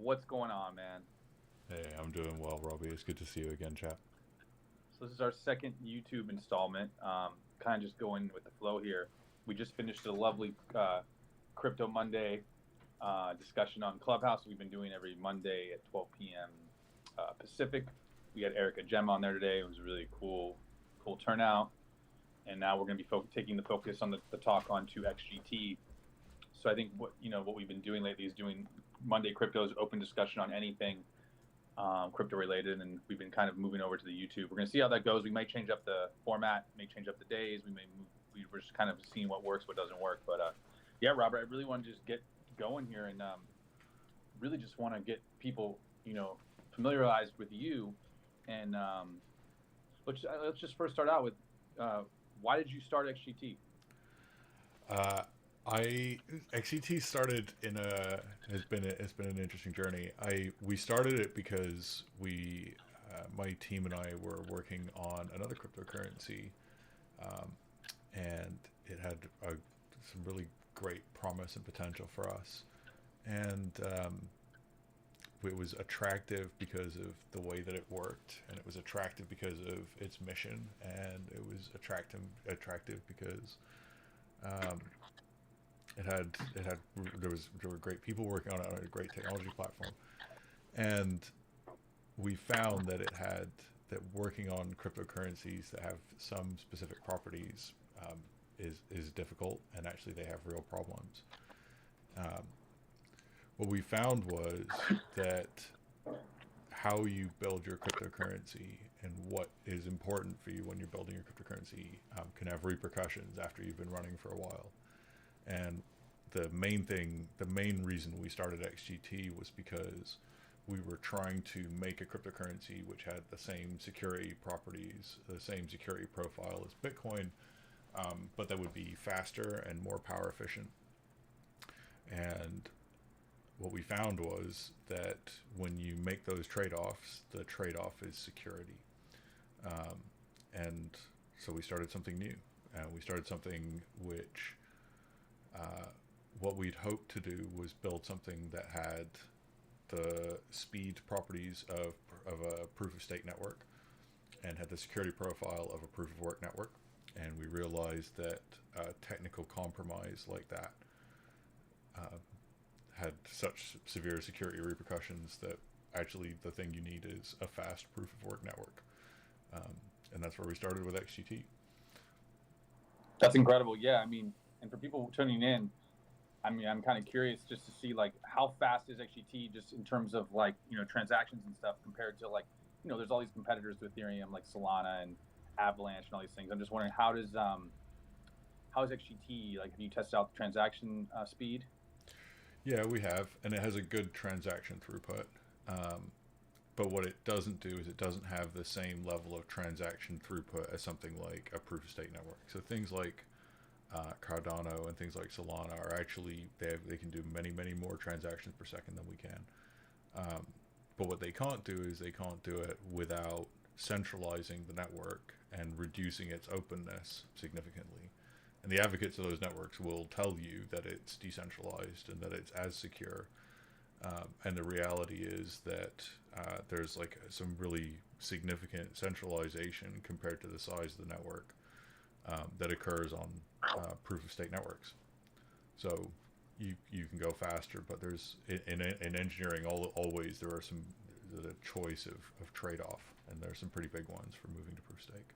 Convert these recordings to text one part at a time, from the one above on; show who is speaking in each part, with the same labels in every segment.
Speaker 1: What's going on, man?
Speaker 2: Hey, I'm doing well, Robbie. It's good to see you again, chap.
Speaker 1: So this is our second YouTube installment. Kind of just going with the flow here. We just finished a lovely Crypto Monday discussion on Clubhouse. We've been doing every Monday at 12 p.m. Pacific. We had Erica Gem on there today. It was a really cool turnout. And now we're going to be taking the focus on the talk on to XGT. So I think what we've been doing lately is doing Monday cryptos, open discussion on anything crypto related, and we've been kind of moving over to the YouTube. We're going to see how that goes. We might change up the format, may change up the days. We may move. We're just kind of seeing what works, what doesn't work. But yeah, Robert, I really want to just get going here and really just want to get people, familiarized with you. And let's just first start out with why did you start XGT?
Speaker 2: Uh, I XCT started in a it's been an interesting journey. We started it because my team and I were working on another cryptocurrency, um, and it had some really great promise and potential for us, and it was attractive because of the way that it worked, and it was attractive because of its mission, and it was attractive because um, there were great people working on it, on a great technology platform, and we found that that working on cryptocurrencies that have some specific properties is difficult, and actually they have real problems. Um, what we found was that how you build your cryptocurrency and what is important for you when you're building your cryptocurrency can have repercussions after you've been running for a while. And the main reason we started XGT was because we were trying to make a cryptocurrency which had the same security properties, the same security profile as Bitcoin, but that would be faster and more power efficient. And what we found was that when you make those trade-offs, the trade-off is security. Um, and so we started something new, and we started something which uh, what we'd hoped to do was build something that had the speed properties of a proof of stake network and had the security profile of a proof of work network. And we realized that technical compromise like that uh, had such severe security repercussions that actually the thing you need is a fast proof of work network. Um, and that's where we started with XGT.
Speaker 1: That's incredible. Yeah, I mean, and for people tuning in, I mean, I'm kind of curious just to see like how fast is XGT just in terms of like transactions and stuff compared to like there's all these competitors to Ethereum like Solana and Avalanche and all these things. I'm just wondering how is XGT, like, have you tested out the transaction speed?
Speaker 2: Yeah, we have, and it has a good transaction throughput. Um, but what it doesn't do is it doesn't have the same level of transaction throughput as something like a proof of stake network. So things like Cardano and things like Solana are actually they can do many more transactions per second than we can. Um, but what they can't do is they can't do it without centralizing the network and reducing its openness significantly. And the advocates of those networks will tell you that it's decentralized and that it's as secure. And the reality is that there's like some really significant centralization compared to the size of the network that occurs on proof of stake networks. So you can go faster, but there's in engineering always there are some the choice of trade off, and there's some pretty big ones for moving to proof of stake.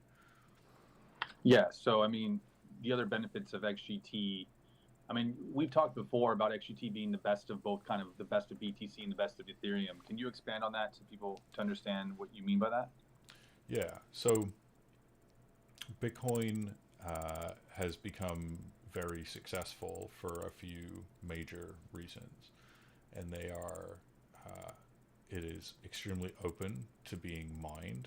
Speaker 1: Yeah. So I mean, the other benefits of XGT. I mean, we've talked before about XGT being the best of both, kind of the best of BTC and the best of Ethereum. Can you expand on that to people to understand what you mean by that?
Speaker 2: Yeah. So Bitcoin has become very successful for a few major reasons, and they are it is extremely open to being mined,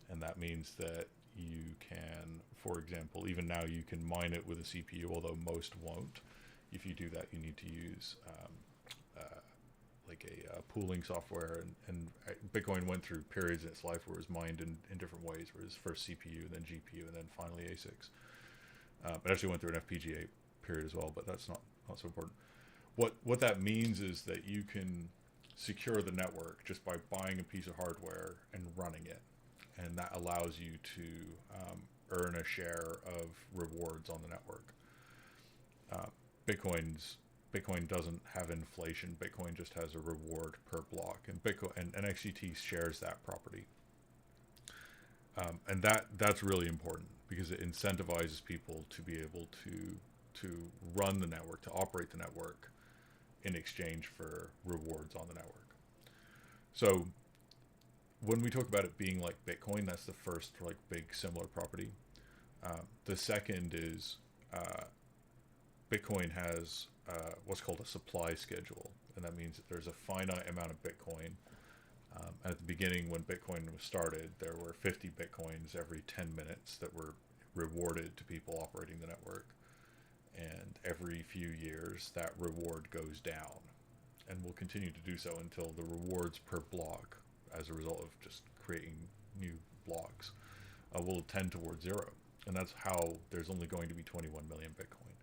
Speaker 2: and that means that you can, for example, even now you can mine it with a CPU, although most won't. If you do that, you need to use like a pooling software, and Bitcoin went through periods in its life where it was mined in different ways, where it was first CPU, then GPU, and then finally ASICs. It actually went through an FPGA period as well, but that's not so important. What that means is that you can secure the network just by buying a piece of hardware and running it, and that allows you to earn a share of rewards on the network. Uh, Bitcoin doesn't have inflation. Bitcoin just has a reward per block, and Bitcoin and XGT shares that property. And that's really important because it incentivizes people to be able to run the network, to operate the network in exchange for rewards on the network. So when we talk about it being like Bitcoin, that's the first like big similar property. The second is Bitcoin has what's called a supply schedule, and that means that there's a finite amount of Bitcoin. At the beginning, when Bitcoin was started, there were 50 Bitcoins every 10 minutes that were rewarded to people operating the network. And every few years, that reward goes down and will continue to do so until the rewards per block, as a result of just creating new blocks, will tend towards zero. And that's how there's only going to be 21 million Bitcoin.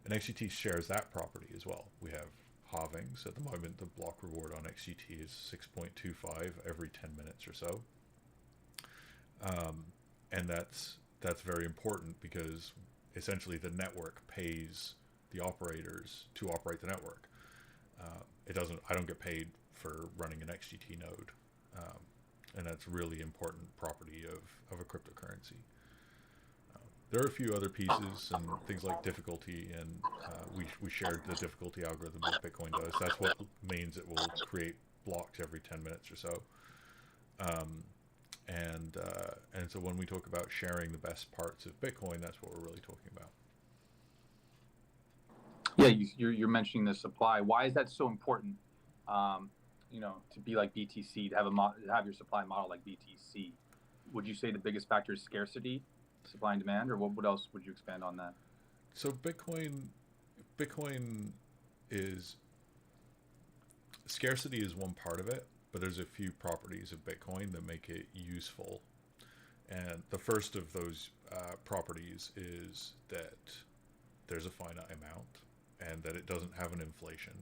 Speaker 2: And XGT shares that property as well. We have halvings. At the moment, the block reward on XGT is 6.25 every 10 minutes or so. And that's very important because essentially the network pays the operators to operate the network. I don't get paid for running an XGT node. And that's really important property of a cryptocurrency. There are a few other pieces and things like difficulty, and we shared the difficulty algorithm that Bitcoin does. That's what means it will create blocks every 10 minutes or so. And so when we talk about sharing the best parts of Bitcoin, that's what we're really talking about.
Speaker 1: Yeah, you're mentioning the supply. Why is that so important? To be like BTC, to have your supply model like BTC. Would you say the biggest factor is scarcity, supply and demand, or what else would you expand on that?
Speaker 2: So Bitcoin is scarcity is one part of it, but there's a few properties of Bitcoin that make it useful. And the first of those properties is that there's a finite amount and that it doesn't have an inflation.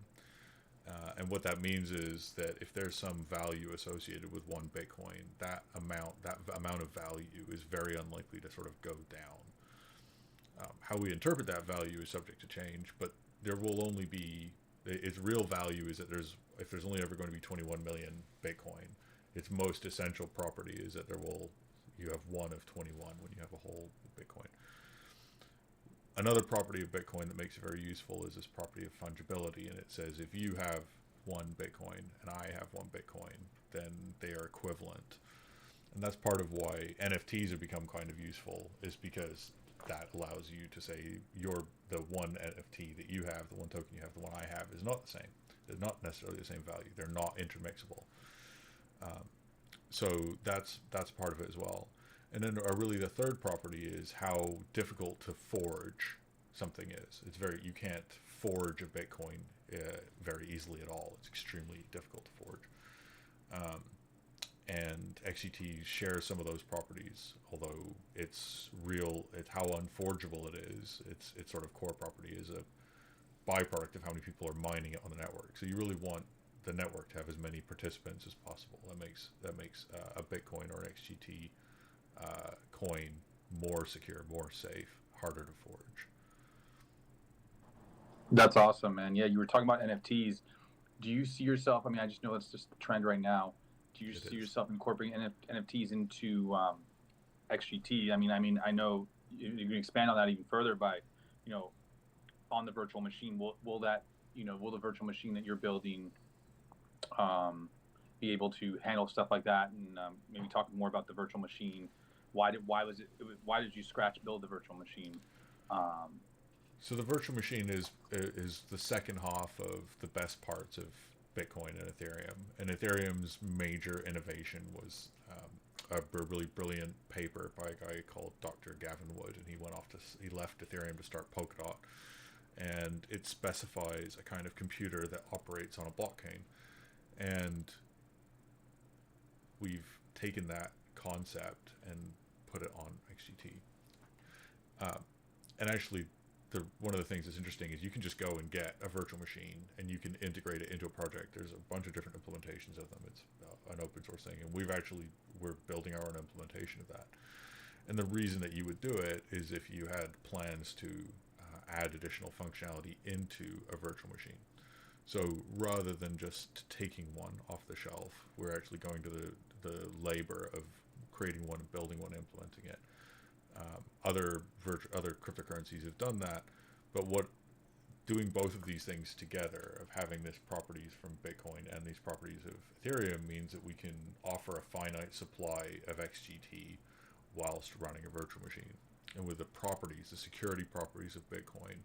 Speaker 2: And what that means is that if there's some value associated with one Bitcoin, that amount of value is very unlikely to sort of go down. How we interpret that value is subject to change, but there will only be its real value is that if there's only ever going to be 21 million Bitcoin, its most essential property is that you have one of 21 when you have a whole Bitcoin. Another property of Bitcoin that makes it very useful is this property of fungibility, and it says if you have one Bitcoin and I have one Bitcoin, then they are equivalent. And that's part of why NFTs have become kind of useful, is because that allows you to say the one NFT that you have, the one token you have, the one I have is not the same. They're not necessarily the same value. They're not intermixable. So that's part of it as well. And then really the third property is how difficult to forge something is. You can't forge a Bitcoin very easily at all. It's extremely difficult to forge. And XGT shares some of those properties, although it's how unforgeable it is. Its sort of core property is a byproduct of how many people are mining it on the network. So you really want the network to have as many participants as possible. That makes a Bitcoin or an XGT coin more secure, more safe, harder to forge.
Speaker 1: That's awesome, man. Yeah, you were talking about NFTs. Do you see yourself? I mean, I just know it's just the trend right now. Do you see yourself incorporating NFTs into XGT? I mean, I know you can expand on that even further by, on the virtual machine. Will the virtual machine that you're building be able to handle stuff like that? And maybe talk more about the virtual machine. Why did you scratch build the virtual machine?
Speaker 2: So the virtual machine is the second half of the best parts of Bitcoin and Ethereum. And Ethereum's major innovation was a really brilliant paper by a guy called Dr. Gavin Wood, and he left Ethereum to start Polkadot, and it specifies a kind of computer that operates on a blockchain. And we've taken that concept and put it on XGT. And actually, one of the things that's interesting is you can just go and get a virtual machine and you can integrate it into a project. There's a bunch of different implementations of them. It's an open source thing, and we're building our own implementation of that. And the reason that you would do it is if you had plans to add additional functionality into a virtual machine. So rather than just taking one off the shelf, we're actually going to the labor of creating one and building one, implementing it. Other cryptocurrencies have done that, but doing both of these things together, of having this properties from Bitcoin and these properties of Ethereum, means that we can offer a finite supply of XGT whilst running a virtual machine. And with the properties, the security properties of Bitcoin,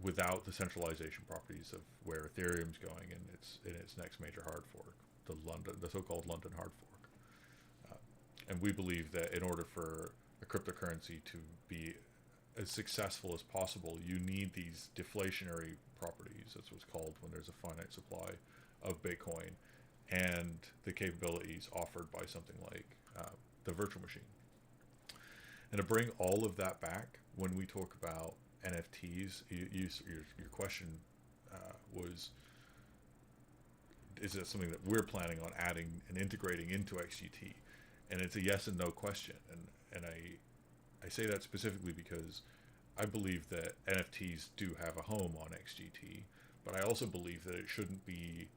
Speaker 2: without the centralization properties of where Ethereum's going in its next major hard fork, the so-called London hard fork. And we believe that in order for a cryptocurrency to be as successful as possible, you need these deflationary properties. That's what's called when there's a finite supply of Bitcoin, and the capabilities offered by something like the virtual machine. And to bring all of that back, when we talk about NFTs, your question was, is that something that we're planning on adding and integrating into XGT? And it's a yes and no question. And I say that specifically because I believe that NFTs do have a home on XGT, but I also believe that it shouldn't be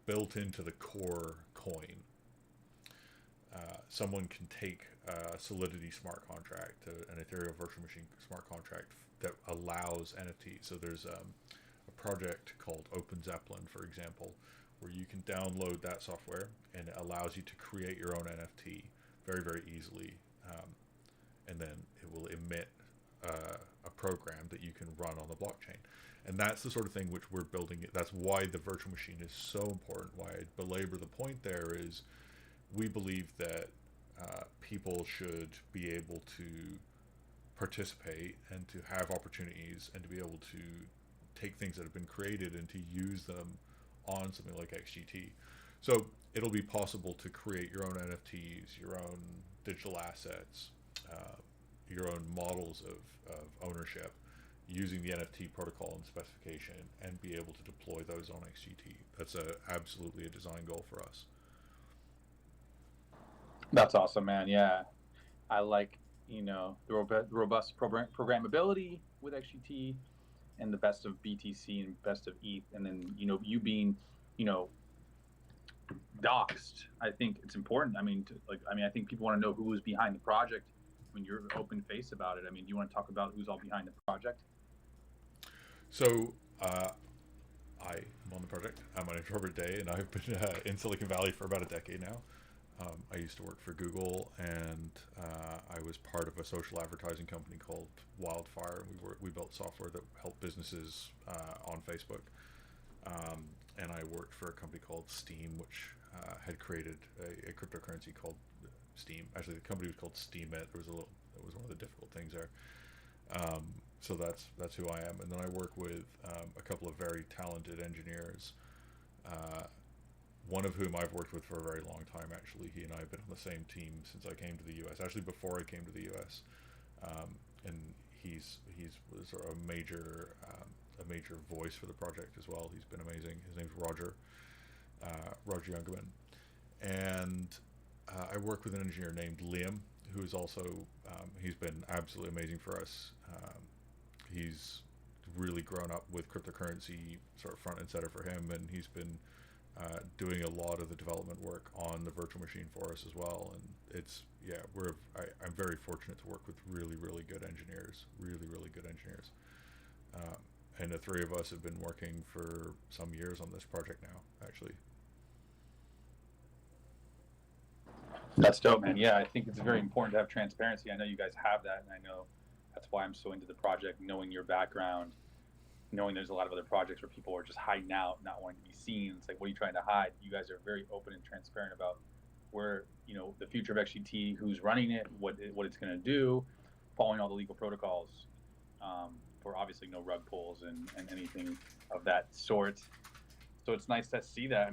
Speaker 2: built into the core coin. Someone can take a Solidity smart contract, an Ethereum virtual machine smart contract that allows NFTs. So there's a project called Open Zeppelin, for example, where you can download that software and it allows you to create your own NFT very, very easily. And then it will emit a program that you can run on the blockchain. And that's the sort of thing which we're building. That's why the virtual machine is so important. Why I belabor the point there is we believe that people should be able to participate and to have opportunities and to be able to take things that have been created and to use them on something like XGT. So it'll be possible to create your own NFTs, your own digital assets, your own models of ownership using the NFT protocol and specification, and be able to deploy those on XGT. That's absolutely a design goal for us.
Speaker 1: That's awesome, man. Yeah, I like the robust programmability with XGT, and the best of BTC and best of ETH, and then you being doxed. I think it's important. I think people want to know who is behind the project. When you're open face about it, do you want to talk about who's all behind the project?
Speaker 2: So I am on the project. My name's Robert Day, and I've been in Silicon Valley for about a decade now. I used to work for Google, and I was part of a social advertising company called Wildfire. We built software that helped businesses on Facebook. And I worked for a company called Steam, which had created a cryptocurrency called Steam. Actually, the company was called Steemit. It was one of the difficult things there. So that's who I am. And then I work with a couple of very talented engineers. One of whom I've worked with for a very long time, actually. He and I have been on the same team since I came to the U.S., actually before I came to the U.S. And he's sort of a major voice for the project as well. He's been amazing. His name's Roger Youngerman. And I work with an engineer named Liam, who is also, he's been absolutely amazing for us. He's really grown up with cryptocurrency sort of front and center for him, and he's been doing a lot of the development work on the virtual machine for us as well. And I'm very fortunate to work with really, really good engineers, and the three of us have been working for some years on this project now, actually.
Speaker 1: That's dope, man. Yeah, I think it's very important to have transparency. I know you guys have that, and I know that's why I'm so into the project, knowing your background, knowing there's a lot of other projects where people are just hiding out, not wanting to be seen. It's like, what are you trying to hide? You guys are very open and transparent about where, the future of XGT, who's running it, what it's going to do, following all the legal protocols, for obviously no rug pulls and anything of that sort. So it's nice to see that.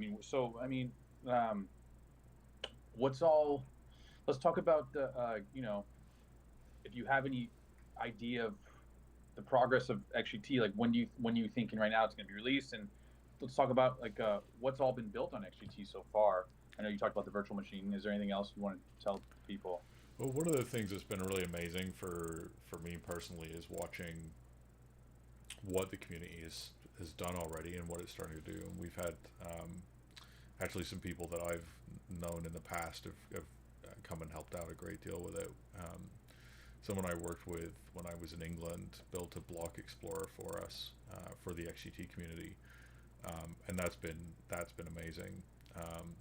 Speaker 1: Let's talk about the, if you have any idea of the progress of XGT, like when you thinking right now it's going to be released, and let's talk about like what's all been built on XGT so far. I know you talked about the virtual machine. Is there anything else you want to tell people?
Speaker 2: Well, one of the things that's been really amazing for me personally is watching what the community has done already and what it's starting to do. And we've had actually some people that I've known in the past have come and helped out a great deal with it. Someone I worked with when I was in England built a block explorer for us for the XGT community, and that's been amazing. Um,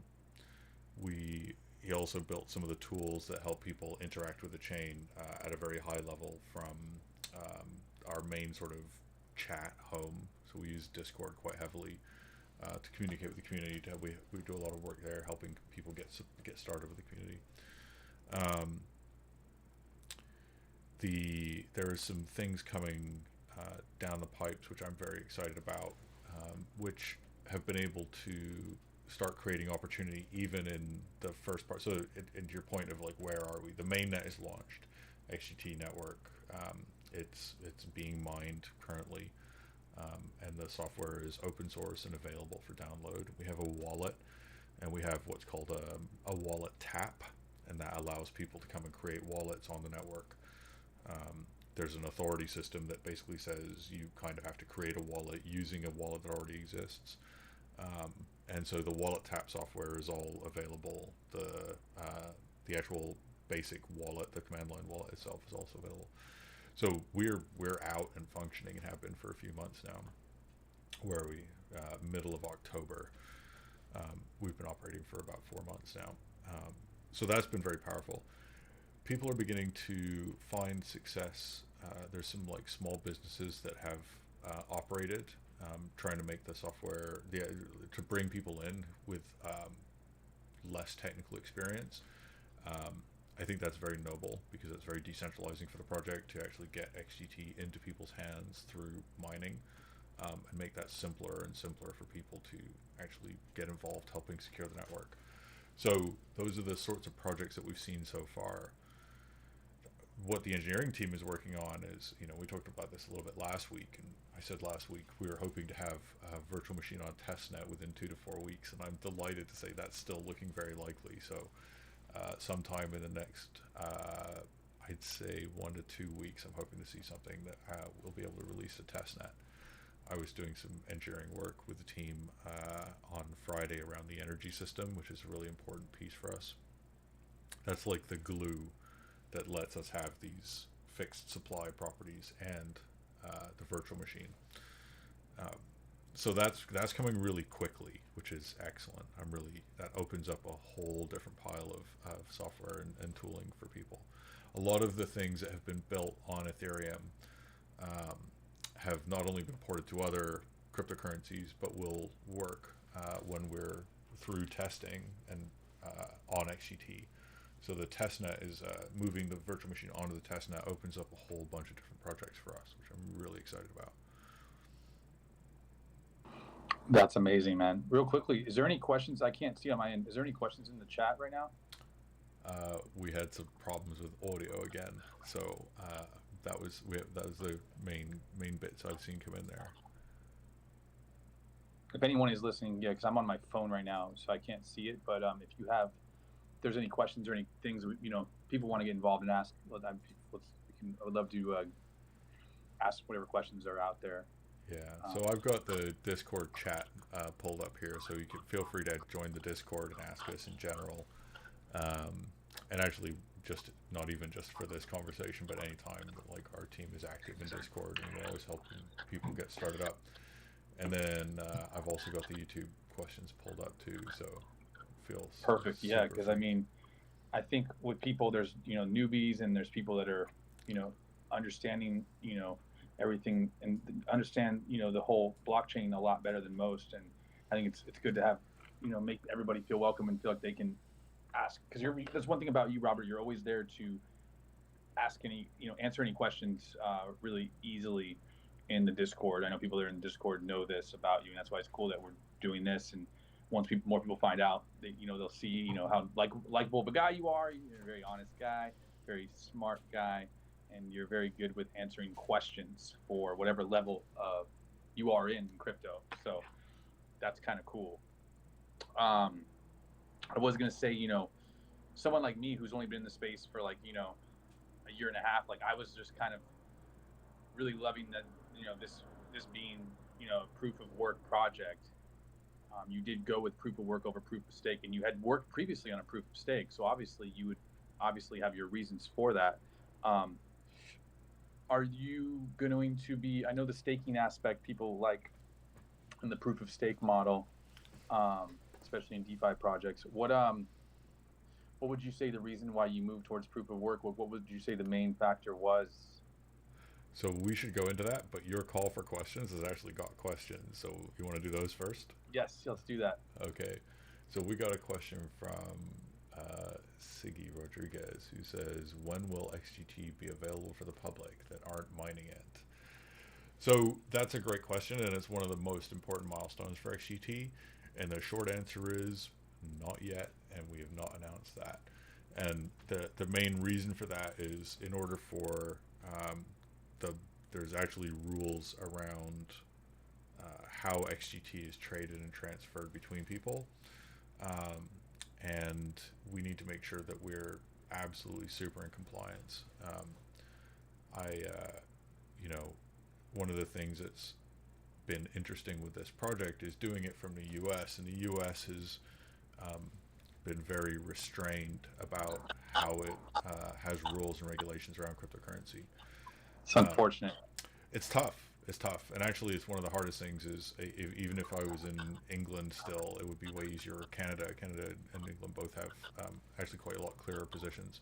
Speaker 2: we He also built some of the tools that help people interact with the chain at a very high level from our main sort of chat home. So we use Discord quite heavily to communicate with the community. We do a lot of work there, helping people get started with the community. Um, there are some things coming down the pipes which I'm very excited about, which have been able to start creating opportunity even in the first part. So, and to your point of like, where are we? The mainnet is launched, XGT network. It's being mined currently, and the software is open source and available for download. We have a wallet, and we have what's called a wallet tap, and that allows people to come and create wallets on the network. There's an authority system that basically says you kind of have to create a wallet using a wallet that already exists. And so the wallet tap software is all available. The actual basic wallet, the command line wallet itself, is also available. So we're out and functioning and have been for a few months now. Where are we? Middle of October. We've been operating for about 4 months now. So that's been very powerful. People are beginning to find success. There's some like small businesses that have operated, trying to make the software to bring people in with less technical experience. I think that's very noble because it's very decentralizing for the project to actually get XGT into people's hands through mining, and make that simpler and simpler for people to actually get involved helping secure the network. So those are the sorts of projects that we've seen so far. What the engineering team is working on is, we talked about this a little bit last week, and I said last week we were hoping to have a virtual machine on testnet within 2 to 4 weeks, and I'm delighted to say that's still looking very likely. So sometime in the next, I'd say 1 to 2 weeks, I'm hoping to see something that we'll be able to release a testnet. I was doing some engineering work with the team on Friday around the energy system, which is a really important piece for us. That's like the glue that lets us have these fixed supply properties and the virtual machine. So that's coming really quickly, which is excellent. That opens up a whole different pile of software and tooling for people. A lot of the things that have been built on Ethereum have not only been ported to other cryptocurrencies, but will work when we're through testing and on XGT. So the testnet is moving the virtual machine onto the testnet opens up a whole bunch of different projects for us, which I'm really excited about.
Speaker 1: That's amazing, man. Real quickly, is there any questions? I can't see on my end. Is there any questions in the chat right now?
Speaker 2: We had some problems with audio again, so that was the main bits I've seen come in there.
Speaker 1: If anyone is listening, yeah, because I'm on my phone right now, so I can't see it. But if there's any questions or any things people want to get involved and ask, I would love to ask whatever questions are out there.
Speaker 2: Yeah, so I've got the Discord chat pulled up here, so you can feel free to join the Discord and ask us in general. And actually, just not even just for this conversation, but anytime, like, our team is active in Discord, and we're always helping people get started up. And then I've also got the YouTube questions pulled up too, so feels
Speaker 1: perfect. Yeah, because I think with people, there's newbies, and there's people that are understanding everything and understand the whole blockchain a lot better than most. And I think it's good to have make everybody feel welcome and feel like they can ask, because there's one thing about you, Robert. You're always there to ask answer any questions really easily in the Discord. I know people that are in the Discord know this about you, and that's why it's cool that we're doing this. And once more people find out, they'll see how likable of a guy you are. You're a very honest guy, very smart guy, and you're very good with answering questions for whatever level of you are in crypto. So that's kind of cool. Um, I was gonna say, someone like me who's only been in the space for like a year and a half, like I was just kind of really loving that this being a proof of work project. You did go with proof of work over proof of stake, and you had worked previously on a proof of stake, so obviously you would obviously have your reasons for that. Um, are you going to be? I know the staking aspect people like in the proof of stake model, especially in DeFi projects. What would you say the reason why you moved towards proof of work? What would you say the main factor was?
Speaker 2: So we should go into that, but your call for questions has actually got questions. So you want to do those first?
Speaker 1: Yes, let's do that.
Speaker 2: Okay. So we got a question from Siggy Rodriguez who says, when will XGT be available for the public that aren't mining it? So that's a great question, and it's one of the most important milestones for XGT. And the short answer is not yet, and we have not announced that. And the main reason for that is in order for there's actually rules around how XGT is traded and transferred between people, and we need to make sure that we're absolutely super in compliance. I, you know, One of the things that's been interesting with this project is doing it from the U.S. and the U.S. has been very restrained about how it has rules and regulations around cryptocurrency.
Speaker 1: It's unfortunate.
Speaker 2: It's tough. It's tough, and actually, it's one of the hardest things. Even if I was in England, still, it would be way easier. Canada and England both have actually quite a lot clearer positions.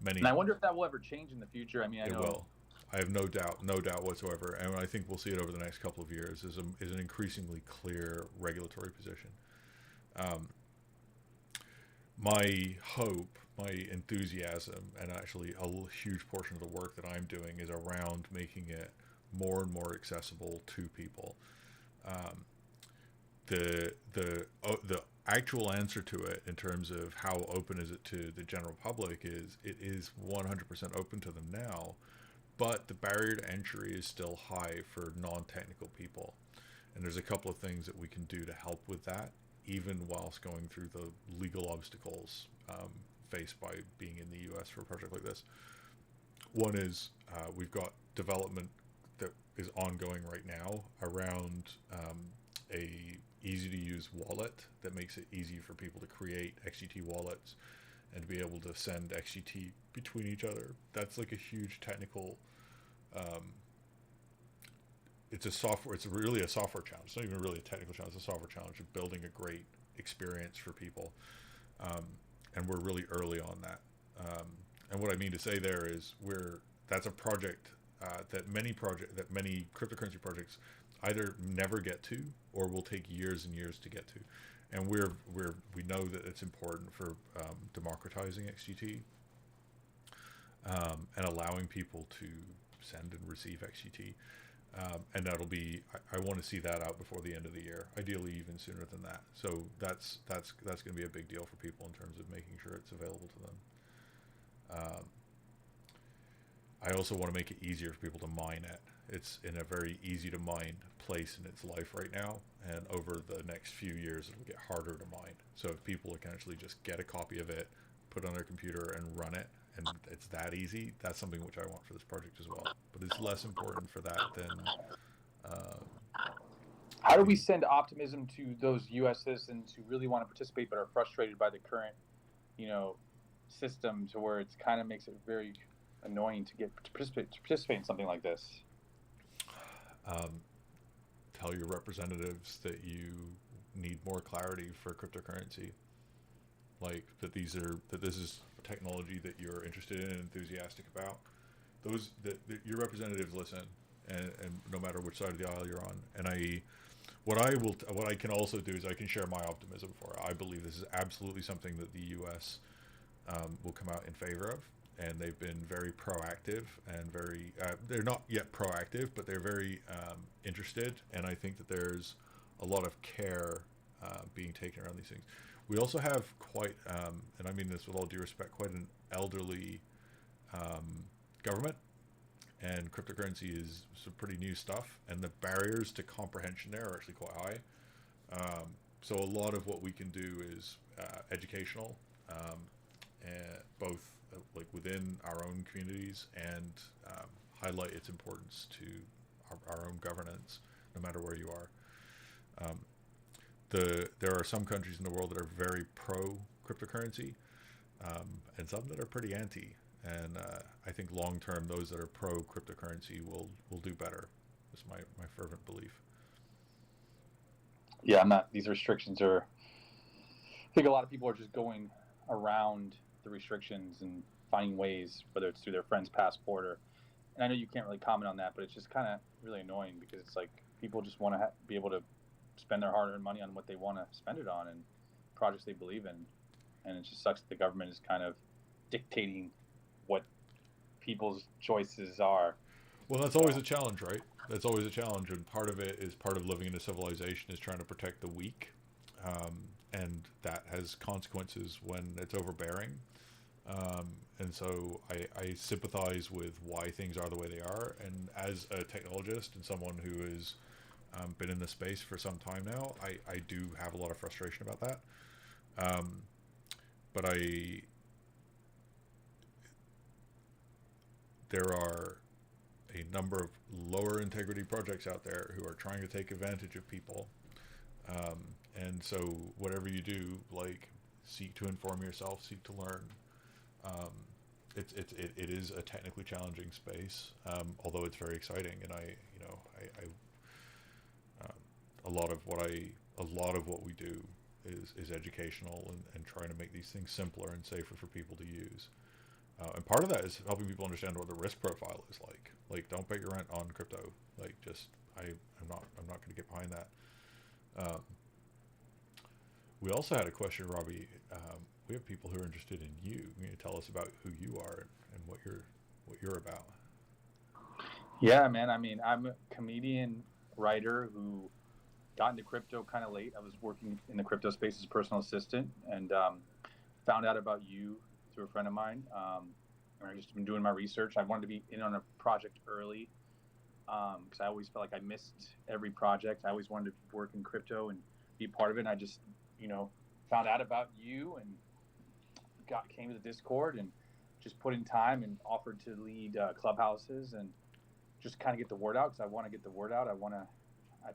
Speaker 2: Many.
Speaker 1: And I wonder if that will ever change in the future. I mean, I
Speaker 2: It
Speaker 1: know.
Speaker 2: will. I have no doubt whatsoever, and I think we'll see it over the next couple of years. Is an increasingly clear regulatory position. My hope, my enthusiasm, and actually a huge portion of the work that I'm doing is around making it more and more accessible to people. Um, the actual answer to it in terms of how open is it to the general public is it is 100% open to them now, but the barrier to entry is still high for non-technical people. And there's a couple of things that we can do to help with that, even whilst going through the legal obstacles faced by being in the US for a project like this. One is we've got development that is ongoing right now around a easy to use wallet that makes it easy for people to create XGT wallets and to be able to send XGT between each other. That's like a huge technical it's really a software challenge. It's not even really a technical challenge. It's a software challenge of building a great experience for people. And we're really early on that. And what I mean to say there is that's a project that many cryptocurrency projects either never get to or will take years and years to get to. And we know that it's important for democratizing XGT and allowing people to send and receive XGT. And that'll be, I want to see that out before the end of the year, ideally even sooner than that. So that's going to be a big deal for people in terms of making sure it's available to them. I also want to make it easier for people to mine it. It's in a very easy to mine place in its life right now, and over the next few years it'll get harder to mine. So if people can actually just get a copy of it, put it on their computer and run it, and it's that easy, that's something which I want for this project as well. But it's less important for that than
Speaker 1: how do we send optimism to those U.S. citizens who really want to participate but are frustrated by the current, system, to where it's kind of makes it very annoying to get to participate in something like this?
Speaker 2: Tell your representatives that you need more clarity for cryptocurrency, like that this is technology that you're interested in and enthusiastic about. Your representatives listen, and no matter which side of the aisle you're on. And what I can also do is I can share my optimism for it. I believe this is absolutely something that the U.S. Will come out in favor of, and they've been very proactive and very they're not yet proactive, but they're very interested, and I think that there's a lot of care being taken around these things. We also have quite, and I mean this with all due respect, quite an elderly government. and cryptocurrency is some pretty new stuff, and the barriers to comprehension there are actually quite high. So a lot of what we can do is educational, um, and both like within our own communities and highlight its importance to our own governance, no matter where you are. Um, there are some countries in the world that are very pro cryptocurrency, and some that are pretty anti. And I think long term, those that are pro cryptocurrency will do better. Is my fervent belief.
Speaker 1: Yeah, I'm not. These restrictions are. I think a lot of people are just going around the restrictions and finding ways, whether it's through their friend's passport or. And I know you can't really comment on that, but it's just kind of really annoying because it's like people just want to be able to spend their hard-earned money on what they want to spend it on and projects they believe in, and it just sucks that the government is kind of dictating what people's choices are.
Speaker 2: Well, that's always a challenge, right? That's always a challenge, and part of it is part of living in a civilization is trying to protect the weak, and that has consequences when it's overbearing. And so I sympathize with why things are the way they are. And as a technologist and someone who has been in the space for some time now, I do have a lot of frustration about that. But there are a number of lower integrity projects out there who are trying to take advantage of people. And so whatever you do, like seek to inform yourself, seek to learn. It is a technically challenging space, although it's very exciting. And a lot of what we do is educational and trying to make these things simpler and safer for people to use. And part of that is helping people understand what the risk profile is like. Like, don't bet your rent on crypto. Like, I'm not going to get behind that. We also had a question, Robbie. We have people who are interested in you. Can you tell us about who you are and what you're about?
Speaker 1: Yeah, man. I mean, I'm a comedian, writer who got into crypto kind of late. I was working in the crypto space as a personal assistant, and found out about you through a friend of mine. And I've just been doing my research. I wanted to be in on a project early because I always felt like I missed every project. I always wanted to work in crypto and be a part of it. And I just, found out about you and came to the Discord and just put in time and offered to lead clubhouses and just kind of get the word out because I want to get the word out. I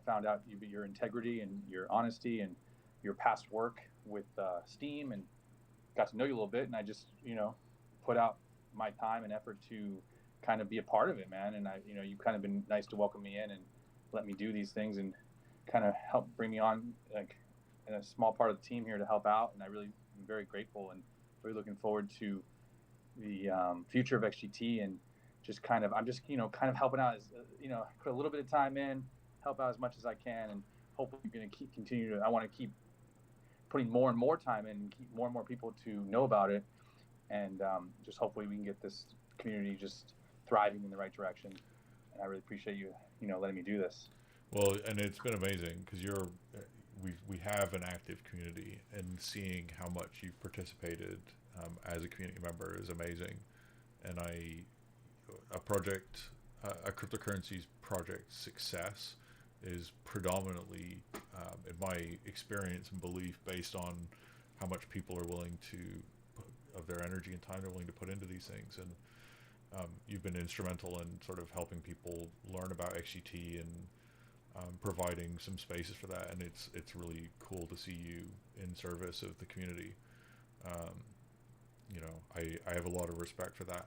Speaker 1: found out your integrity and your honesty and your past work with Steam and got to know you a little bit. And I just, put out my time and effort to kind of be a part of it, man. And you've kind of been nice to welcome me in and let me do these things and kind of help bring me on like in a small part of the team here to help out. And I really am very grateful and really looking forward to the future of XGT and just kind of, I'm just, kind of helping out as, put a little bit of time in, help out as much as I can. And hopefully we're going to continue to, I want to keep putting more and more time in and keep more and more people to know about it. And just hopefully we can get this community just thriving in the right direction. And I really appreciate you, letting me do this.
Speaker 2: Well, and it's been amazing because we have an active community, and seeing how much you've participated as a community member is amazing. And a cryptocurrency's project success is predominantly, in my experience and belief, based on how much people are willing to, of their energy and time they're willing to put into these things. And you've been instrumental in sort of helping people learn about XGT and providing some spaces for that. And it's really cool to see you in service of the community. I have a lot of respect for that.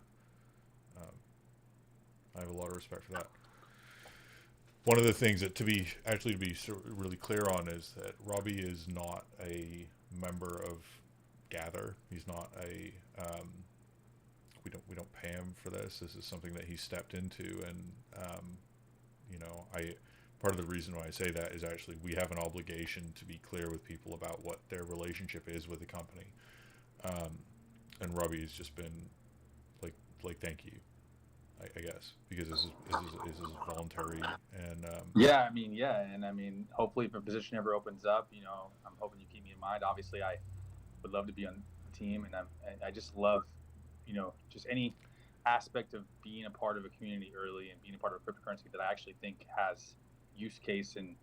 Speaker 2: One of the things that to be really clear on is that Robbie is not a member of Gather. He's not a we don't pay him for this. This is something that he stepped into, and part of the reason why I say that is actually we have an obligation to be clear with people about what their relationship is with the company. And Robbie has just been like thank you, I guess, because this is voluntary. And
Speaker 1: hopefully if a position ever opens up, I'm hoping you keep me in mind. Obviously I would love to be on the team, and I just love, just any aspect of being a part of a community early and being a part of a cryptocurrency that I actually think has use case. And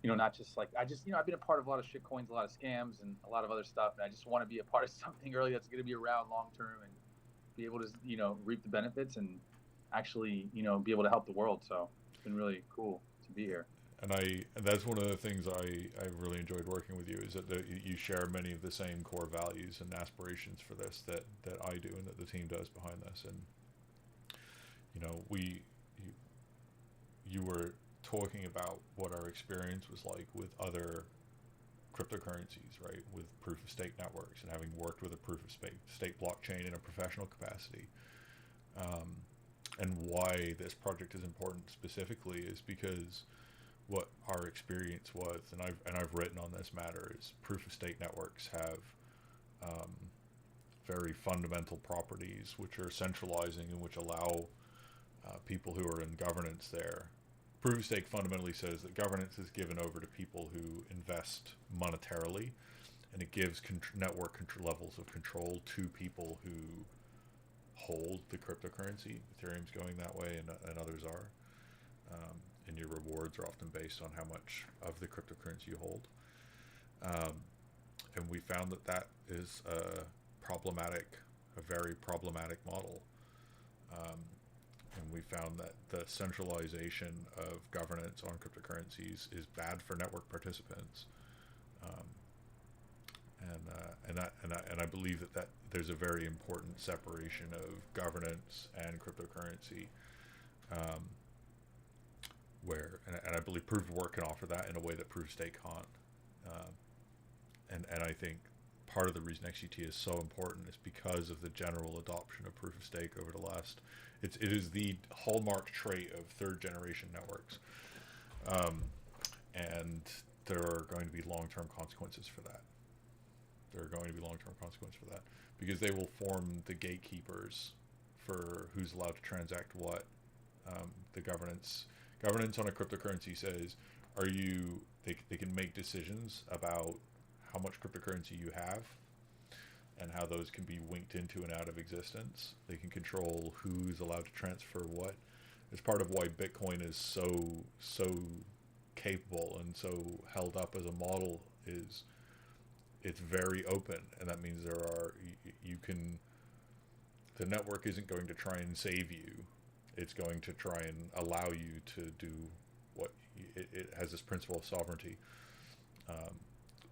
Speaker 1: not just like I've been a part of a lot of shit coins, a lot of scams, and a lot of other stuff, and I just want to be a part of something early that's going to be around long term and be able to reap the benefits and actually be able to help the world. So it's been really cool to be here.
Speaker 2: And that's one of the things I really enjoyed working with you, is that you share many of the same core values and aspirations for this that I do and that the team does behind this. And you were talking about what our experience was like with other cryptocurrencies, right? With proof of stake networks, and having worked with a proof of stake blockchain in a professional capacity. And why this project is important specifically is because what our experience was, and I've written on this matter, is proof of stake networks have very fundamental properties which are centralizing and which allow people who are in governance there. Proof of stake fundamentally says that governance is given over to people who invest monetarily, and it gives network levels of control to people who hold the cryptocurrency. Ethereum's going that way, and others are. And your rewards are often based on how much of the cryptocurrency you hold. And we found that is a very problematic model. And we found that the centralization of governance on cryptocurrencies is bad for network participants. And I believe that there's a very important separation of governance and cryptocurrency, and I believe proof of work can offer that in a way that proof of stake can't. And I think part of the reason XGT is so important is because of the general adoption of proof of stake over the last. It is the hallmark trait of third generation networks, and there are going to be long-term consequences for that. Because they will form the gatekeepers for who's allowed to transact what. The governance on a cryptocurrency says, they can make decisions about how much cryptocurrency you have and how those can be winked into and out of existence. They can control who's allowed to transfer what. It's part of why Bitcoin is so capable and so held up as a model. Is it's very open, and that means the network isn't going to try and save you. It's going to try and allow you to do what it has, this principle of sovereignty.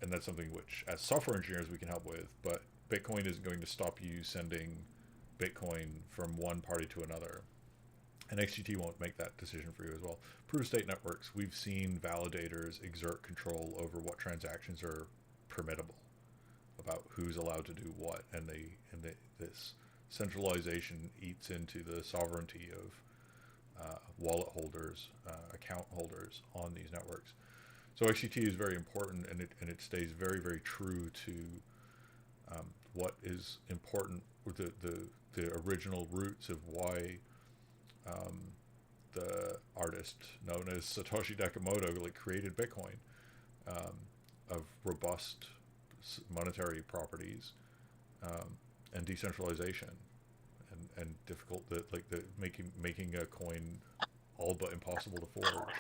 Speaker 2: And that's something which, as software engineers, we can help with, but Bitcoin isn't going to stop you sending Bitcoin from one party to another. And XGT won't make that decision for you as well. Proof of stake networks, we've seen validators exert control over what transactions are permittable, about who's allowed to do what, and this centralization eats into the sovereignty of wallet holders, account holders on these networks. So XGT is very important, and it stays very, very true to what is important with the original roots of why the artist known as Satoshi Nakamoto created Bitcoin, of robust monetary properties, and decentralization, and difficult making a coin all but impossible to forge.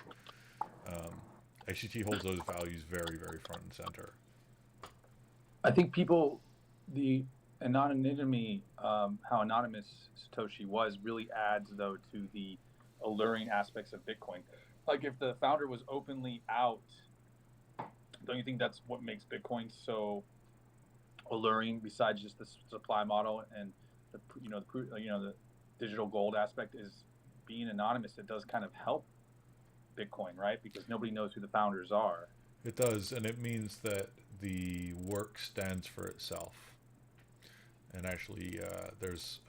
Speaker 2: XGT holds those values very, very front and center.
Speaker 1: I think the anonymity, how anonymous Satoshi was, really adds though to the alluring aspects of Bitcoin. Like if the founder was openly out, don't you think that's what makes Bitcoin so alluring? Besides just the supply model and the digital gold aspect, is being anonymous. It does kind of help Bitcoin, right? Because nobody knows who the founders are.
Speaker 2: It does, and it means that the work stands for itself. And actually, there's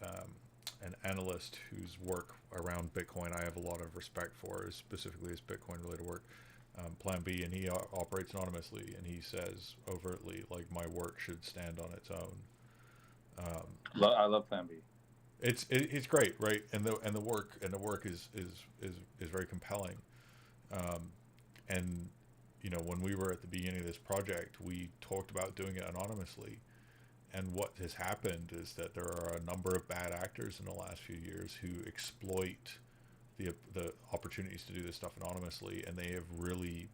Speaker 2: an analyst whose work around Bitcoin I have a lot of respect for, specifically his Bitcoin-related work, Plan B, and he operates anonymously, and he says overtly, my work should stand on its own.
Speaker 1: I love Plan B.
Speaker 2: It's great, right? And the work is very compelling. And when we were at the beginning of this project, we talked about doing it anonymously, And what has happened is that there are a number of bad actors in the last few years who exploit the opportunities to do this stuff anonymously, and they have really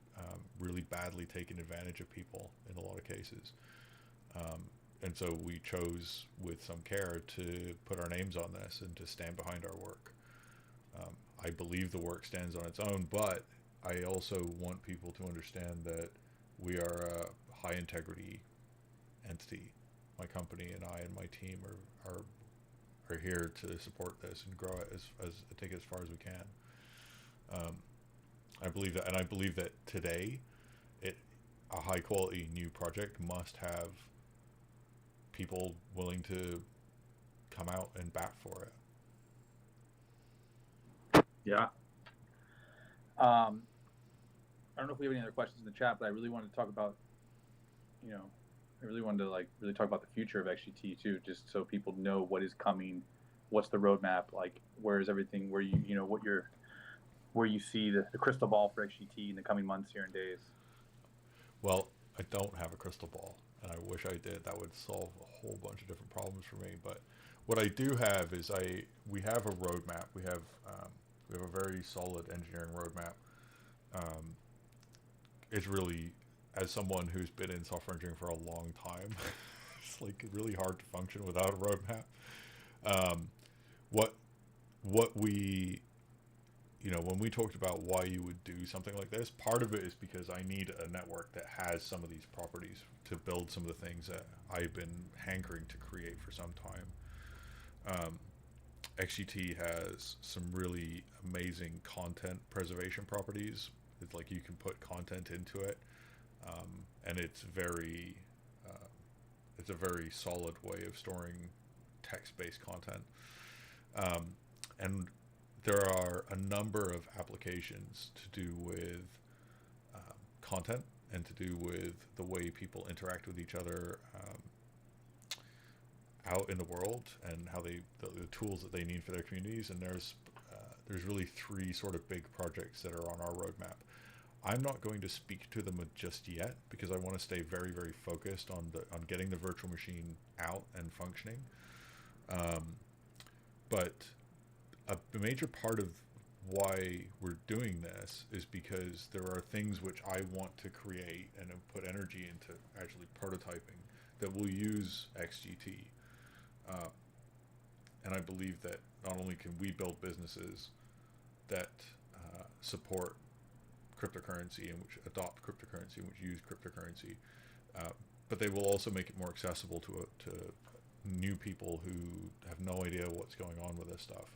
Speaker 2: badly taken advantage of people in a lot of cases. And so we chose with some care to put our names on this and to stand behind our work. I believe the work stands on its own, but I also want people to understand that we are a high integrity entity. My company and I and my team are here to support this and grow it as take it as far as we can. I believe that, and I believe that today, a high quality new project must have people willing to come out and bat for it.
Speaker 1: Yeah. I don't know if we have any other questions in the chat, but I really wanted to talk about, I really wanted to really talk about the future of XGT too, just so people know what is coming, what's the roadmap, like where is everything, where where you see the crystal ball for XGT in the coming months here and days.
Speaker 2: Well, I don't have a crystal ball, and I wish I did. That would solve a whole bunch of different problems for me. But what I do have is we have a roadmap. We have a very solid engineering roadmap. It's really, as someone who's been in software engineering for a long time, it's like really hard to function without a roadmap. What we, when we talked about why you would do something like this, part of it is because I need a network that has some of these properties to build some of the things that I've been hankering to create for some time. XGT has some really amazing content preservation properties. It's like you can put content into it, and it's a very solid way of storing text-based content. And there are a number of applications to do with content and to do with the way people interact with each other out in the world, and how the tools that they need for their communities. And there's really three sort of big projects that are on our roadmap. I'm not going to speak to them just yet because I want to stay very, very focused on getting the virtual machine out and functioning. But a major part of why we're doing this is because there are things which I want to create and put energy into actually prototyping that will use XGT. And I believe that not only can we build businesses that support cryptocurrency and which adopt cryptocurrency and which use cryptocurrency, but they will also make it more accessible to new people who have no idea what's going on with this stuff.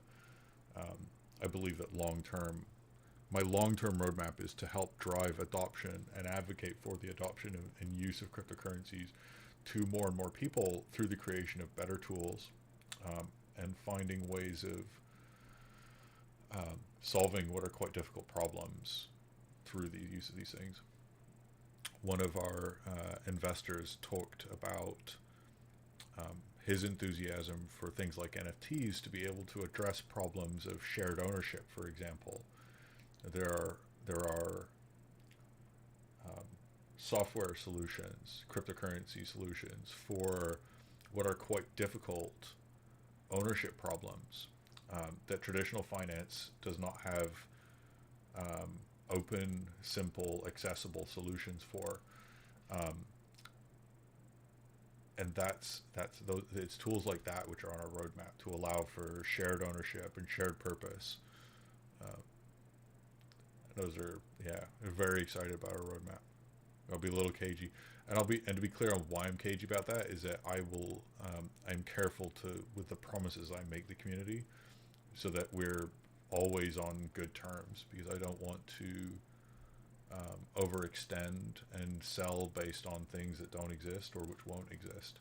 Speaker 2: I believe that my long-term roadmap is to help drive adoption and advocate for the adoption and use of cryptocurrencies to more and more people through the creation of better tools, and finding ways of solving what are quite difficult problems through the use of these things. One of our investors talked about his enthusiasm for things like NFTs to be able to address problems of shared ownership, for example. There are software solutions, cryptocurrency solutions for what are quite difficult ownership problems that traditional finance does not have open, simple, accessible solutions for. And it's tools like that which are on our roadmap to allow for shared ownership and shared purpose. We're very excited about our roadmap. I'll be a little cagey, and to be clear on why I'm cagey about that is that I'm careful with the promises I make the community, so that we're always on good terms, because I don't want to overextend and sell based on things that don't exist or which won't exist.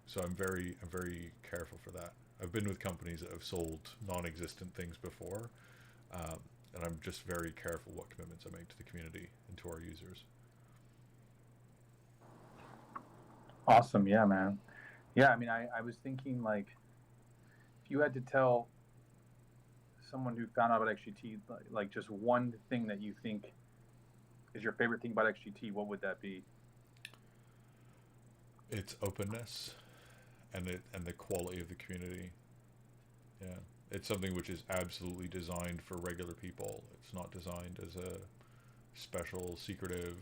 Speaker 2: So I'm very careful for that. I've been with companies that have sold non-existent things before, and I'm just very careful what commitments I make to the community and to our users.
Speaker 1: Awesome. Yeah, man. Yeah, I mean, I was thinking, like, if you had to tell someone who found out about XGT, like just one thing that you think is your favorite thing about XGT, what would that be?
Speaker 2: Its openness and the quality of the community. Yeah, it's something which is absolutely designed for regular people. It's not designed as a special secretive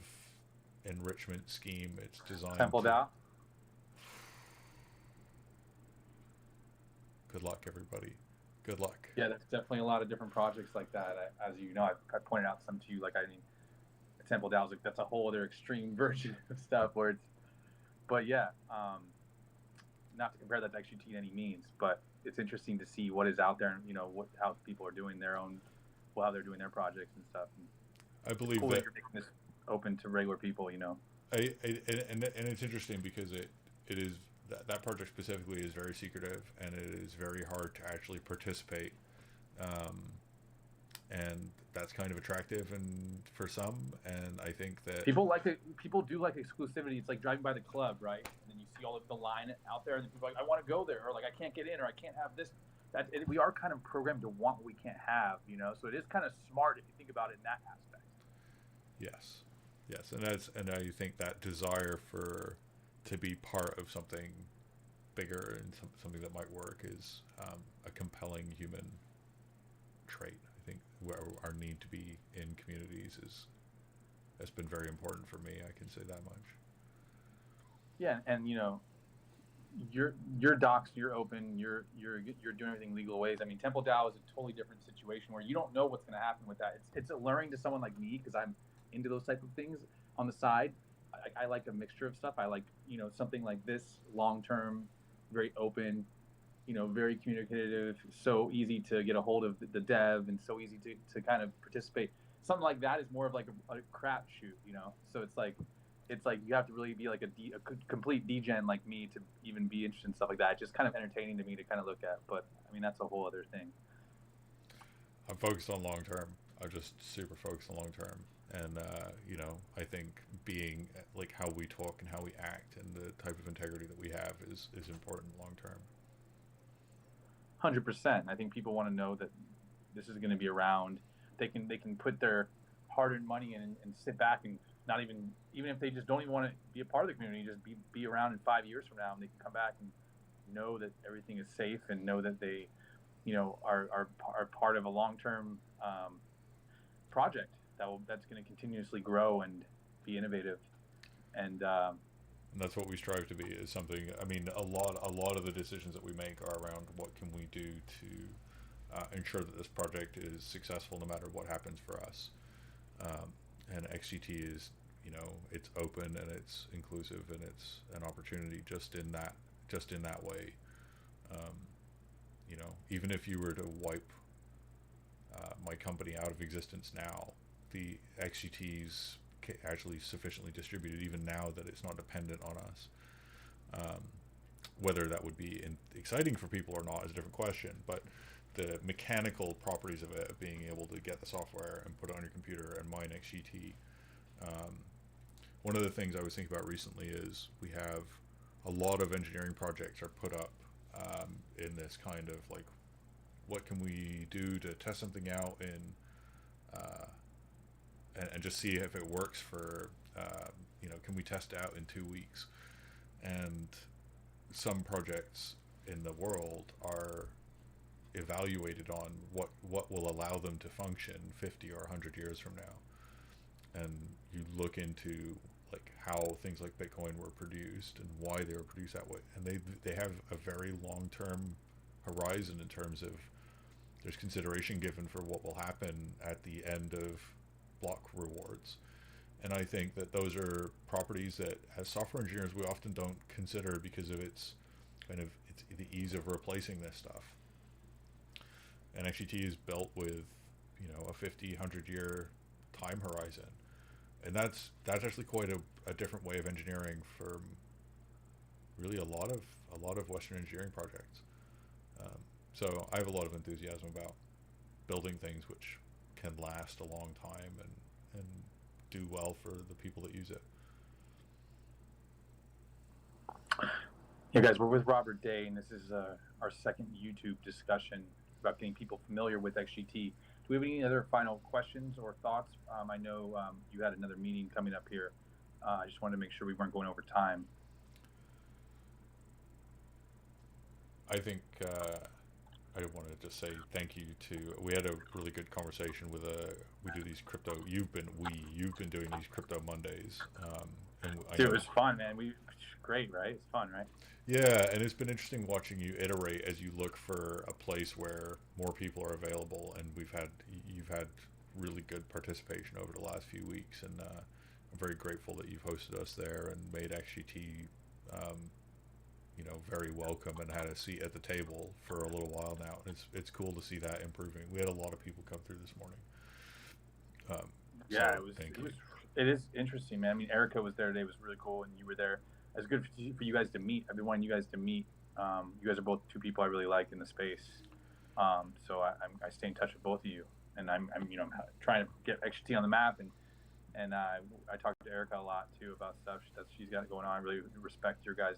Speaker 2: enrichment scheme. It's designed
Speaker 1: Temple
Speaker 2: to.
Speaker 1: DAO.
Speaker 2: Good luck, everybody. Good luck.
Speaker 1: Yeah, there's definitely a lot of different projects like that. As you know, I pointed out some to you. Like, I mean, Temple DAO is like, that's a whole other extreme version of stuff where it's. But yeah, not to compare that to XGT in any means, but it's interesting to see what is out there and how people are doing their own, how they're doing their projects and stuff. And
Speaker 2: I believe
Speaker 1: cool
Speaker 2: that
Speaker 1: you're making this open to regular people.
Speaker 2: and it's interesting because it is that project specifically is very secretive and it is very hard to actually participate, and that's kind of attractive and for some, and I think that
Speaker 1: People do like exclusivity. It's like driving by the club, right? And then you see all of the line out there, and then people are like, I want to go there, or like, I can't get in, or I can't have this. We are kind of programmed to want what we can't have, So it is kind of smart if you think about it in that aspect.
Speaker 2: yes, and I think that desire to be part of something bigger and something that might work is a compelling human trait. I think where our need to be in communities has been very important for me. I can say that much.
Speaker 1: Yeah, and your docs, you're open, you're doing everything legal ways. I mean, Temple DAO is a totally different situation where you don't know what's going to happen with that. It's alluring to someone like me because I'm into those type of things on the side. I like a mixture of stuff. I like something like this, long term, very open, very communicative, so easy to get a hold of the dev and so easy to kind of participate. Something like that is more of like a crapshoot, So it's like you have to really be like a complete degen like me to even be interested in stuff like that. It's just kind of entertaining to me to kind of look at, but I mean that's a whole other thing.
Speaker 2: I'm focused on long term. I'm just super focused on long term, and I think being like how we talk and how we act and the type of integrity that we have is important long term.
Speaker 1: 100%. I think people want to know that this is going to be around. They can put their hard-earned money in and sit back and not even if they just don't even want to be a part of the community, just be around in 5 years from now, and they can come back and know that everything is safe and know that they, are part of a long-term project that's going to continuously grow and be innovative, and
Speaker 2: that's what we strive to be. Is something. I mean, a lot of the decisions that we make are around what can we do to ensure that this project is successful no matter what happens for us. And XGT is, it's open and it's inclusive and it's an opportunity just in that way. Even if you were to wipe my company out of existence now, the XGT's actually sufficiently distributed even now that it's not dependent on us. Whether that would be exciting for people or not is a different question, but the mechanical properties of it, being able to get the software and put it on your computer and mine XGT. One of the things I was thinking about recently is we have a lot of engineering projects are put up in this kind of like, what can we do to test something out and just see if it works for, can we test it out in 2 weeks? And some projects in the world are evaluated on what will allow them to function 50 or 100 years from now. And you look into like how things like Bitcoin were produced and why they were produced that way, and they have a very long-term horizon in terms of there's consideration given for what will happen at the end of block rewards. And I think that those are properties that as software engineers we often don't consider because of it's the ease of replacing this stuff. And XGT is built with a 50, 100 year time horizon, and that's actually quite a different way of engineering from really a lot of Western engineering projects. So I have a lot of enthusiasm about building things which can last a long time and do well for the people that use it.
Speaker 1: Yeah, guys, we're with Robert Day, and this is our second YouTube discussion about getting people familiar with XGT. Do we have any other final questions or thoughts? I know you had another meeting coming up here. I just wanted to make sure we weren't going over time.
Speaker 2: I think I want to just say thank you to. We had a really good conversation with a. We do these crypto. You've been doing these crypto Mondays, and I
Speaker 1: Dude, it
Speaker 2: know.
Speaker 1: was fun, man. Great, right? It's fun, right?
Speaker 2: Yeah, and it's been interesting watching you iterate as you look for a place where more people are available, and you've had really good participation over the last few weeks, and I'm very grateful that you've hosted us there and made XGT, um, very welcome and had a seat at the table for a little while now. It's cool to see that improving. We had a lot of people come through this morning,
Speaker 1: Yeah,
Speaker 2: so thank you.
Speaker 1: it is interesting, man. I mean, Erica was there today. It was really cool, and you were there. It's good for you guys to meet. I've been wanting you guys to meet. You guys are both two people I really like in the space. So I stay in touch with both of you, and I'm trying to get XGT on the map, and I talk to Erica a lot too about stuff that she's got going on. I really respect your guys'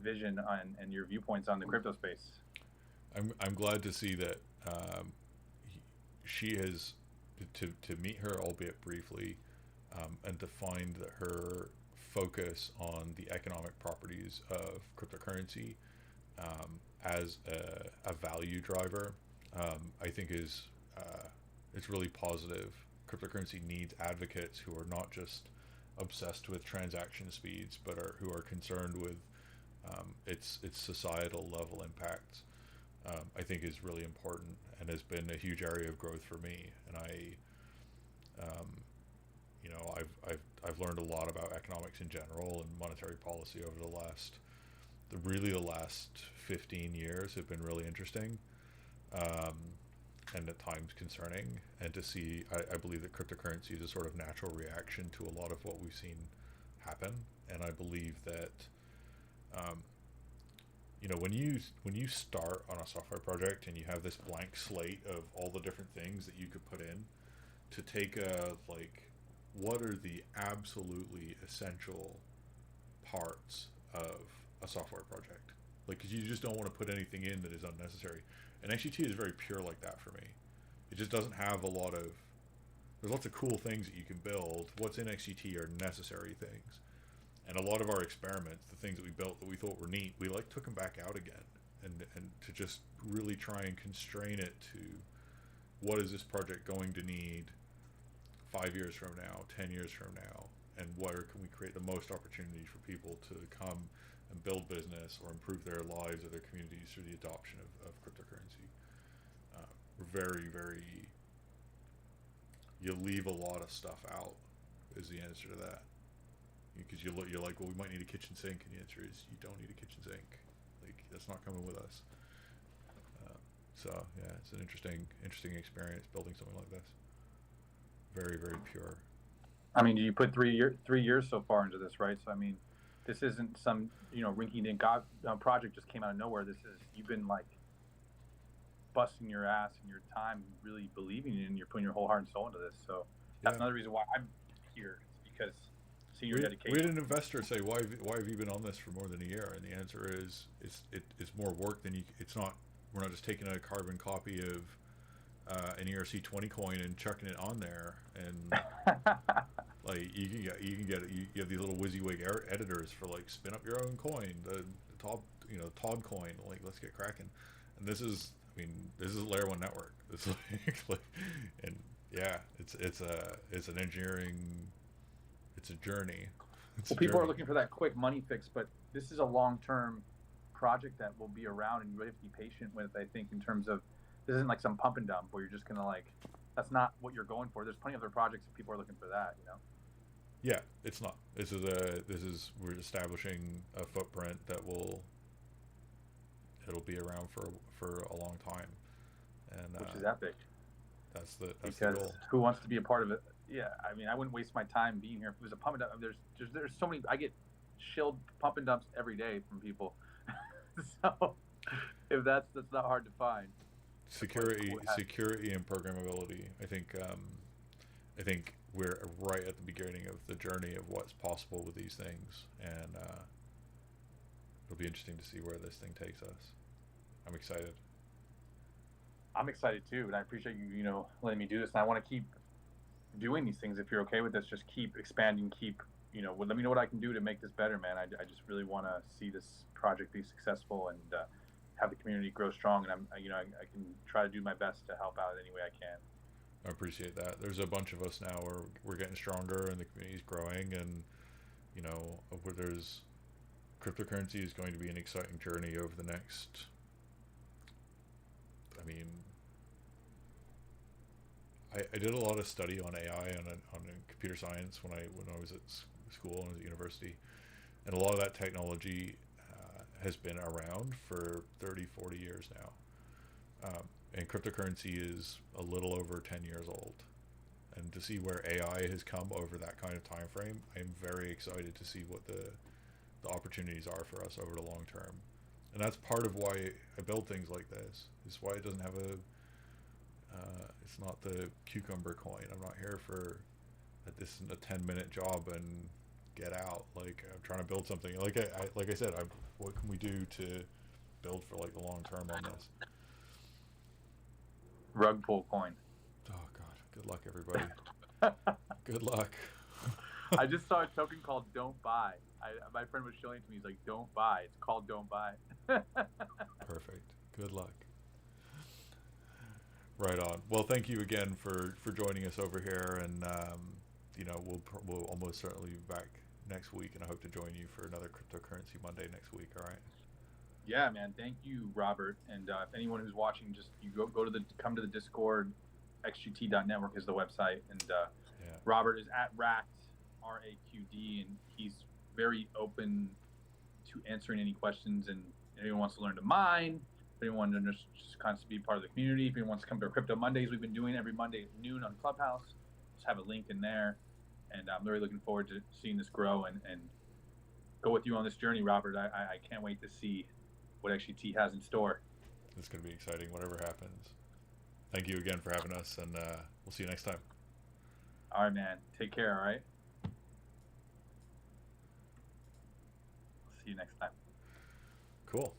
Speaker 1: vision and your viewpoints on the crypto space.
Speaker 2: I'm glad to see that she has to meet her, albeit briefly, and to find that her focus on the economic properties of cryptocurrency as a value driver, I think is it's really positive. Cryptocurrency needs advocates who are not just obsessed with transaction speeds, but who are concerned with its societal level impacts. I think is really important and has been a huge area of growth for me. And um, I've learned a lot about economics in general and monetary policy over the last 15 years have been really interesting, um, and at times concerning. And to see, I believe that cryptocurrency is a sort of natural reaction to a lot of what we've seen happen. And I believe that um, when you start on a software project and you have this blank slate of all the different things that you could put in to take a like what are the absolutely essential parts of a software project, like, because you just don't want to put anything in that is unnecessary. And XGT is very pure like that for me. It just doesn't have a lot of there's lots of cool things that you can build. What's in XGT are necessary things. And a lot of our experiments, the things that we built that we thought were neat, we like took them back out again, and to just really try and constrain it to what is this project going to need 5 years from now, 10 years from now, and where can we create the most opportunities for people to come and build business or improve their lives or their communities through the adoption of cryptocurrency. We're very you leave a lot of stuff out is the answer to that. Because you're like, well, we might need a kitchen sink, and the answer is you don't need a kitchen sink. Like, that's not coming with us. So yeah, it's an interesting experience building something like this. Very pure.
Speaker 1: I mean, you put 3 years so far into this, right? So I mean, this isn't some rinky-dink project just came out of nowhere. This is you've been like busting your ass and your time, really believing in it, and you're putting your whole heart and soul into this. So that's another reason why I'm here. It's because see your dedication.
Speaker 2: We had an investor say, why have you been on this for more than a year? And the answer is it's more work than you. It's not. We're not just taking a carbon copy of an ERC20 coin and chucking it on there, and like you have these little WYSIWYG editors for like spin up your own coin, the Todd coin. Like, let's get cracking. And this is a layer one network. It's like and yeah, it's an engineering. It's a journey.
Speaker 1: People are looking for that quick money fix, but this is a long-term project that will be around, and you really have to be patient with. I think in terms of this isn't like some pump and dump where you're just gonna like. That's not what you're going for. There's plenty of other projects that people are looking for that.
Speaker 2: Yeah, it's not. We're establishing a footprint that it'll be around for a long time, and
Speaker 1: which is epic.
Speaker 2: That's the goal.
Speaker 1: Who wants to be a part of it? Yeah, I mean, I wouldn't waste my time being here if it was a pump and dump. There's so many. I get shilled pump and dumps every day from people. So if that's not hard to find.
Speaker 2: Security and programmability. I think we're right at the beginning of the journey of what's possible with these things, and it'll be interesting to see where this thing takes us. I'm excited.
Speaker 1: I'm excited too, and I appreciate you letting me do this. And I want to keep doing these things. If you're okay with this, just keep expanding, keep let me know what I can do to make this better, man. I just really want to see this project be successful and have the community grow strong. And I can try to do my best to help out any way I can.
Speaker 2: I appreciate that. There's a bunch of us now where we're getting stronger and the community's growing, and where there's cryptocurrency is going to be an exciting journey over the next. I mean, I did a lot of study on AI and on computer science when I was at school and at university, and a lot of that technology has been around for 30, 40 years now. And cryptocurrency is a little over 10 years old. And to see where AI has come over that kind of time frame, I'm very excited to see what the opportunities are for us over the long term. And that's part of why I build things like this. It's why it doesn't have it's not the cucumber coin. I'm not here for this is a 10-minute job and get out. Like, I'm trying to build something. Like I said, what can we do to build for like the long term on this?
Speaker 1: Rug pull coin.
Speaker 2: Oh God, good luck everybody. Good luck.
Speaker 1: I just saw a token called "Don't Buy." My friend was showing it to me. He's like, "Don't buy." It's called "Don't Buy."
Speaker 2: Perfect. Good luck. Right on. Well, thank you again for joining us over here, and we'll almost certainly be back next week, and I hope to join you for another Cryptocurrency Monday next week. All right.
Speaker 1: Yeah, man. Thank you, Robert. And if anyone who's watching, just come to the Discord. XGT.network is the website, and Robert is at Raqd, RAQD, and he's very open to answering any questions. And if anyone wants to learn to mine, if anyone wants to just kind of be part of the community, if anyone wants to come to our Crypto Mondays, we've been doing every Monday at noon on Clubhouse. Just have a link in there, and I'm really looking forward to seeing this grow and go with you on this journey, Robert. I can't wait to see what XGT has in store.
Speaker 2: It's going to be exciting, whatever happens. Thank you again for having us, and we'll see you next time.
Speaker 1: All right, man. Take care, all right? I'll see you next time.
Speaker 2: Cool.